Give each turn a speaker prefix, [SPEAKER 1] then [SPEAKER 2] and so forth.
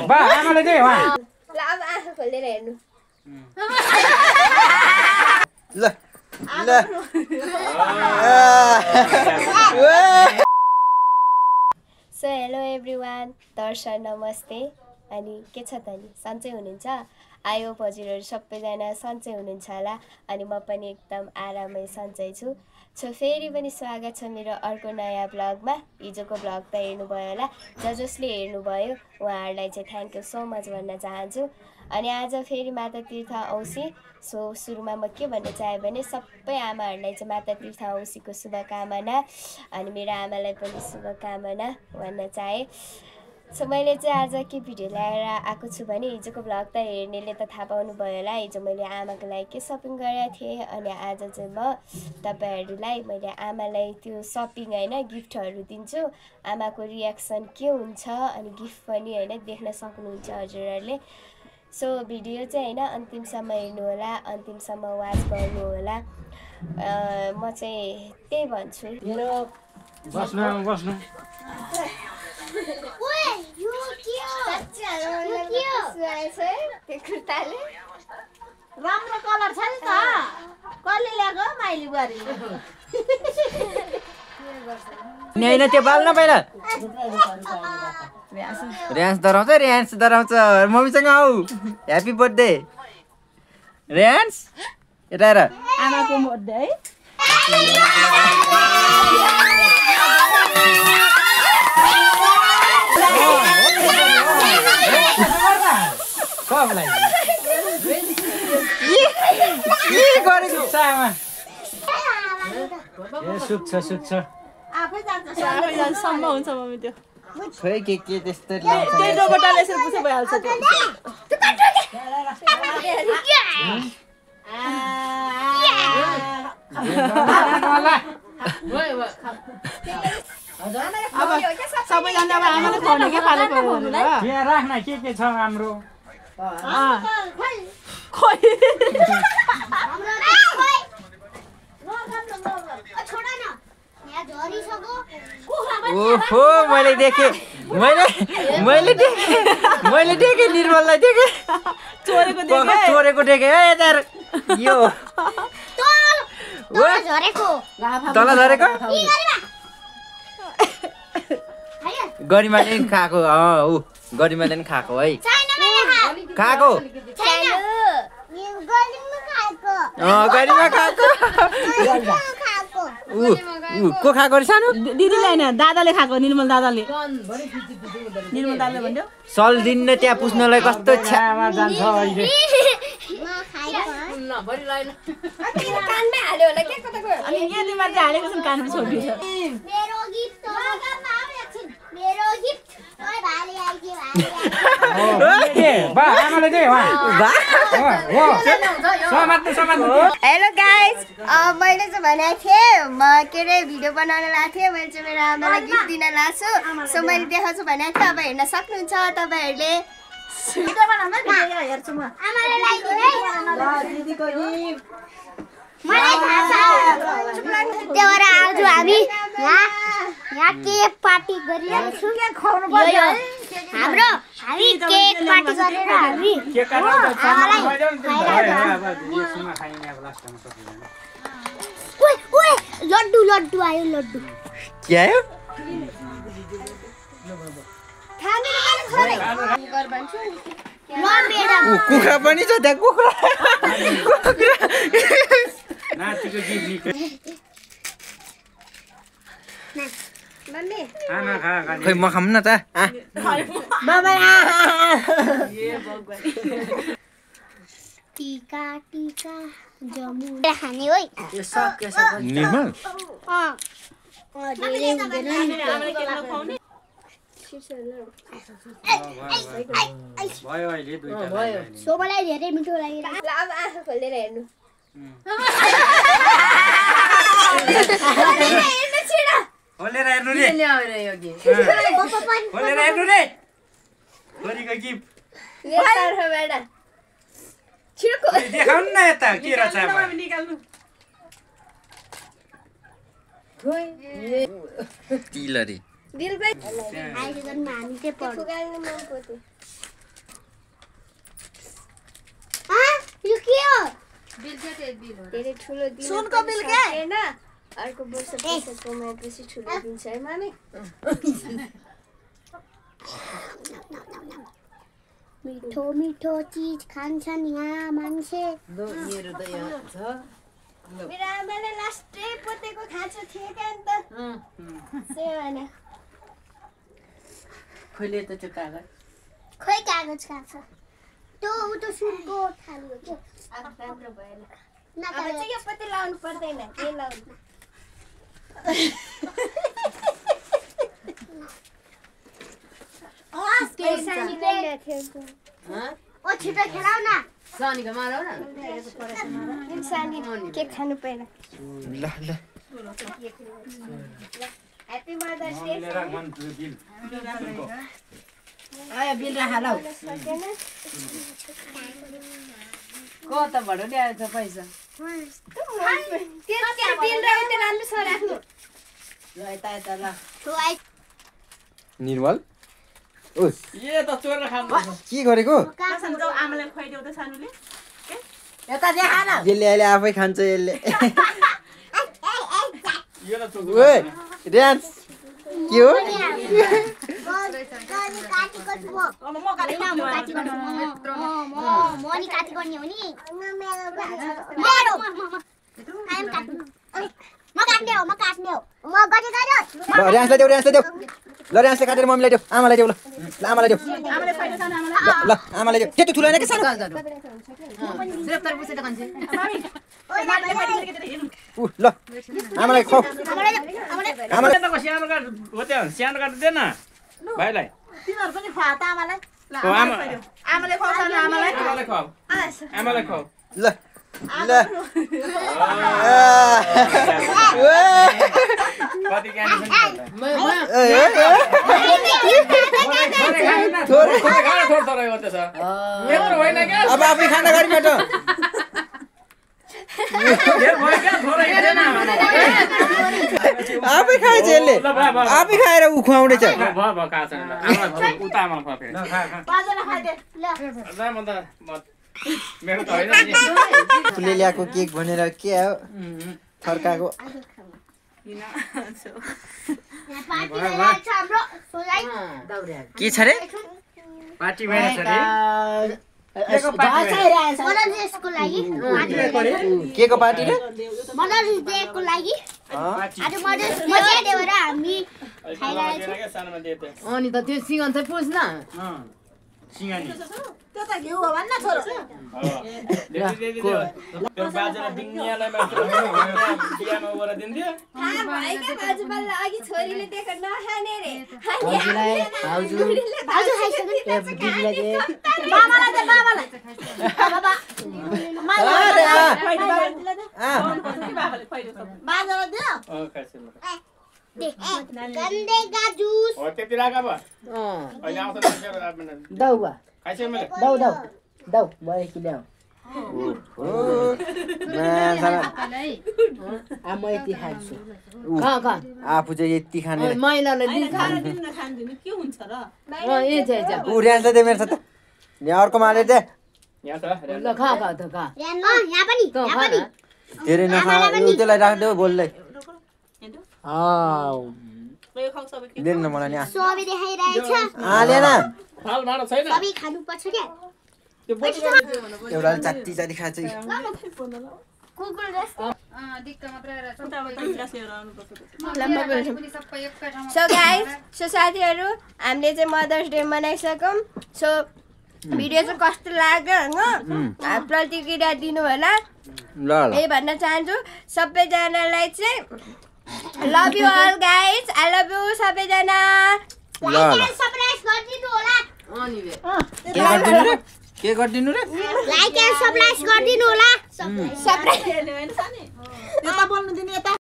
[SPEAKER 1] बा आमाले दे वा
[SPEAKER 2] ल अब आँखा खोलेर हेर्नु
[SPEAKER 3] ल ल
[SPEAKER 2] सो हेलो एभ्रिवान दर्शन नमस्ते अनि के छ त नि सन्चै हुनुहुन्छ आई होप हजुरहरू सबैजना सन्चै हुनुहुन्छ होला अनि म पनि एकदम आरामै सन्चै छु फेरि पनि स्वागत छ मेरो अर्को नयाँ ब्लगमा हिजोको ब्लग त हेर्नुभयो होला जसले हेर्नुभयो उहाँहरूलाई चाहिँ थ्याङ्क यू सो मच भन्न चाहन्छु अनि आज फेरि माता तीर्थ औँसी सो सुरुमा म के भन्न चाहेँ भने सबै आमाहरूलाई चाहिँ माता तीर्थ औँसीको शुभकामना अनि मेरो आमालाई पनि शुभकामना भन्न चाहेँ सो मैले चाहिँ आज के भिडियो ल्याएर आएको छु भने हिजोको ब्लग त हेर्नेले त थाहा पाउनु भयो होला हिजो मैले आमाको लागि के सपिङ गरेको थिएँ अनि आज चाहिँ म तपाईँहरूलाई मैले आमालाई त्यो सपिङ होइन गिफ्टहरू दिन्छु आमाको रियाक्सन के हुन्छ अनि गिफ्ट पनि होइन देख्न सक्नुहुन्छ हजुरहरूले सो भिडियो चाहिँ होइन अन्तिमसम्म हेर्नु होला अन्तिमसम्म वाच गर्नु होला म चाहिँ त्यही भन्छु
[SPEAKER 4] राम्रो कलर छ नि त कसले ल्याएको माइली बुहारी
[SPEAKER 3] हैन त्यो बाल्न पहिला र्यान्स डराउँछ मम्मीसँग आऊ ह्यापी बर्थडे र्यान्स यता हेर
[SPEAKER 4] आमाको बर्थडे है
[SPEAKER 1] सुक्छ
[SPEAKER 4] आफै जान्छ सम्म हुन्छ मम्मी त्यो
[SPEAKER 3] खै के त्यस्तो
[SPEAKER 4] त्यही रोबोटले यसरी पुछे भइहाल्छ त्यो अब सबैजना अब आमाले खुवाउने के पालेको
[SPEAKER 1] यहाँ राख्न के छ हाम्रो
[SPEAKER 3] ओहो मैले देखेँ निर्मललाई देखेँ चोरेको देखेँ है यता यो तल झरेको गरिमाले नि खाएको गरिमाले नि खाएको है खाएको गरिमा खाएको को खाएको रे सानो
[SPEAKER 4] दिदीले हैन दादाले खाएको निर्मल दादाले भन्यो
[SPEAKER 3] सल दिन्न त्यहाँ पुस्नलाई कस्तो
[SPEAKER 1] छ्यामा जान्छ अहिले
[SPEAKER 2] कानमै हाल्यो होला के कता गयो
[SPEAKER 4] अनि यतिमा चाहिँ हालेको छ कानमा छोडिदिन्छ
[SPEAKER 1] बा आमाले दे वा
[SPEAKER 2] हेलो गाइज मैले चाहिँ भनेको थिएँ म के अरे भिडियो बनाउन लागेको थिएँ मैले चाहिँ मेरो आमालाई गिफ्ट दिन लाग्छु सो मैले देखाउँछु भनेको थिएँ अब हेर्न सक्नुहुन्छ तपाईँहरूले त्यहाँबाट आज हामी यहाँ केक पार्टी गरिरहेको छौँ हाम्रो हामी केक पार्टी गरेर हामी लड्डु आयो लड्डु
[SPEAKER 3] के आयो कुखुरा पनि छ त्यहाँ कुखुरा खै म खाऊँ न त
[SPEAKER 2] टीका जमु खाने है
[SPEAKER 3] निर्मल
[SPEAKER 2] सोबालाई धेरै मिठो लाग्यो ल अब आँखा खोलेर हेर्नु
[SPEAKER 1] खोलेर हेर्नु रे छोरीको गिफ्ट देखाउनु न यता के रहेछ
[SPEAKER 3] तिलरी
[SPEAKER 2] दिल भाइ
[SPEAKER 5] आएको जन्म हामी चाहिँ पढ्नु
[SPEAKER 2] फुगाल्नु मन पर्यो
[SPEAKER 5] यो के हो
[SPEAKER 2] धेरै ठुलो दिन
[SPEAKER 4] सुनको बिल के?
[SPEAKER 2] हैन अर्को वर्ष पैसा कमाएपछि ठुलो दिन्छ है मामी
[SPEAKER 5] मिठो मिठो चिज खान्छन् यहाँ मान्छे
[SPEAKER 4] मेरो त यहाँ छ
[SPEAKER 2] मेरो आमाले लास्टै पोतेको खाँचो थियो क्या नि त सेवाना
[SPEAKER 4] खोइले त त्यो कागज
[SPEAKER 5] खोइ कागज खान्छ त्यो उ त सुनको थाली हो के
[SPEAKER 2] अब राम्रो भएन अब
[SPEAKER 5] नकाले
[SPEAKER 2] चाहिँ यो पोते लाउनु पर्दैन के लाउनु
[SPEAKER 5] ओ छिटो खेलाउ न
[SPEAKER 4] सानीको मारौ न
[SPEAKER 2] सानी के खानु पाएन
[SPEAKER 3] ल ल
[SPEAKER 2] ह्यापी मदर्स डे
[SPEAKER 4] आयो बिल राख लौ
[SPEAKER 2] सकेन
[SPEAKER 4] कताबाट ल्याएछ पैसा
[SPEAKER 2] त्यो क्या बिल राख्दै राम्रो छ राख्नु
[SPEAKER 4] ल यता यता ल
[SPEAKER 5] खुवाइ
[SPEAKER 3] निर्मल ओस
[SPEAKER 1] ए त चोरेर खानु
[SPEAKER 3] के गरेको
[SPEAKER 4] आमाले खुवाइदेऊ त सानुले यता देखा न
[SPEAKER 3] यसले अहिले आफै खान्छ यसले
[SPEAKER 1] यो त चोक
[SPEAKER 3] ओए ड्यान्स के हो
[SPEAKER 5] गली काटेको छु म
[SPEAKER 4] म काटेको
[SPEAKER 5] म काटेको छु म नि काटेको नि हो नि मेरो आइम काट्नु म काट्ने हो म गरे गरे
[SPEAKER 3] ल ड्यान्सलाई देऊ ल ड्यान्सले काटेर मम्मीलाई देऊ आमालाई देऊ ल आमालाई देऊ
[SPEAKER 4] आमाले खुवाइदेऊ सानो आमाले
[SPEAKER 3] ल आमालाई देऊ त्यति ठुलो होइन कि सानो
[SPEAKER 4] सिर्फ तर पुछे त कन्छे
[SPEAKER 3] उ ल आमालाई खुवाऊ आमालाई
[SPEAKER 1] सानो काट हो त्यो सानो काट दे न भाइलाई
[SPEAKER 4] तिमीहरु पनि खुवा त आमालाई ल
[SPEAKER 1] हो, आमा-
[SPEAKER 4] आमाले खुवाउ सानो आमालाई
[SPEAKER 1] आमालाई खुवाऊ आमालाई खुवाऊ
[SPEAKER 3] ल ल
[SPEAKER 1] कति ज्ञानी छ नि
[SPEAKER 3] थोरै
[SPEAKER 1] थोरै हो त्यसो यत्रो होइन क्या
[SPEAKER 3] अब आफै खाना गाडीबाट
[SPEAKER 1] धेर भयो क्या थोरै हिँड्दैन
[SPEAKER 3] आफै खाएछ यसले आफै खाएर ऊ खुवाउँदैछ
[SPEAKER 1] भयो कहाँ छ आमालाई उता आमालाई खुवा फेरि
[SPEAKER 4] पाँचजना खाइदे ल
[SPEAKER 1] ल म त मेरो त होइन नि
[SPEAKER 3] फुलले ल्याएको केक भनेर के हो थर्काको
[SPEAKER 5] पार्टी भइरहेछ हाम्रो सोझै
[SPEAKER 4] दौड्या
[SPEAKER 3] के छ रे
[SPEAKER 1] पार्टी भइरहेछ रे
[SPEAKER 5] मदर्स डेको लागि
[SPEAKER 3] के को पार्टी रे
[SPEAKER 5] मदर्स डेको लागि आज मदर्स डे भएर हामी खाइरहेछौँ
[SPEAKER 1] सानोमा दिए त्यो
[SPEAKER 4] अनि त त्यो सिंगन चाहिँ पुछ न
[SPEAKER 1] सिंगानी
[SPEAKER 4] त्यो त घिउ हो भन्न छोरो
[SPEAKER 1] त्यो बाजेलाई दुनियाँलाई मात्र बिहामा गएर दिन्थ्यो
[SPEAKER 2] बाजुबालाई अघि छोरीले देखेर नखाने रे
[SPEAKER 5] भाउजू खाइसक्यो
[SPEAKER 4] मामालाई दे मामालाई बाबा
[SPEAKER 3] अरे
[SPEAKER 4] बाबाले खुवाइदियो बाजालाई दियो
[SPEAKER 5] गन्देगा जुस
[SPEAKER 1] हो त्यति राख अब अहिले आउँछ
[SPEAKER 4] दौ बा
[SPEAKER 1] खाइसक्यो मैले
[SPEAKER 4] दौ मैले कि ल्याऊ म यति खान्छु
[SPEAKER 3] आफू चाहिँ यति खाने
[SPEAKER 4] महिलालाई
[SPEAKER 3] ऊ ड्यान्सलाई दे मेरो साथ यहाँ अर्को माले दे
[SPEAKER 1] यहाँ छ
[SPEAKER 4] ल खा त खा
[SPEAKER 5] यहाँ पनि
[SPEAKER 3] धेरै नखा त्यसलाई राख्देऊ बोल्दै दिनु न मलाई नि
[SPEAKER 5] सबै देखाइरहेछ
[SPEAKER 3] लेन
[SPEAKER 1] फाल माडो छैन
[SPEAKER 5] सबै खानुपर्छ क्या
[SPEAKER 3] एउटा चाटी चाटी खान्छ
[SPEAKER 5] कुकुर जस्तो
[SPEAKER 2] सो गाइस सो साथीहरू हामीले चाहिँ मदर्स डे मनाइसक्यौँ सो भिडियो चाहिँ कस्तो लाग्यो होइन प्रतिक्रिया दिनु होला
[SPEAKER 3] ल ल
[SPEAKER 2] यही भन्न चाहन्छु सबैजनालाई चाहिँ love you all guys I love you सबैजना
[SPEAKER 3] ल ल
[SPEAKER 5] सरप्राइज गरिदिनु होला
[SPEAKER 3] के गरिदिनु रे
[SPEAKER 5] लाइक एन्ड सबस्क्राइब गरिदिनु होला
[SPEAKER 2] सबैले
[SPEAKER 4] यता बोल्नु दिने यता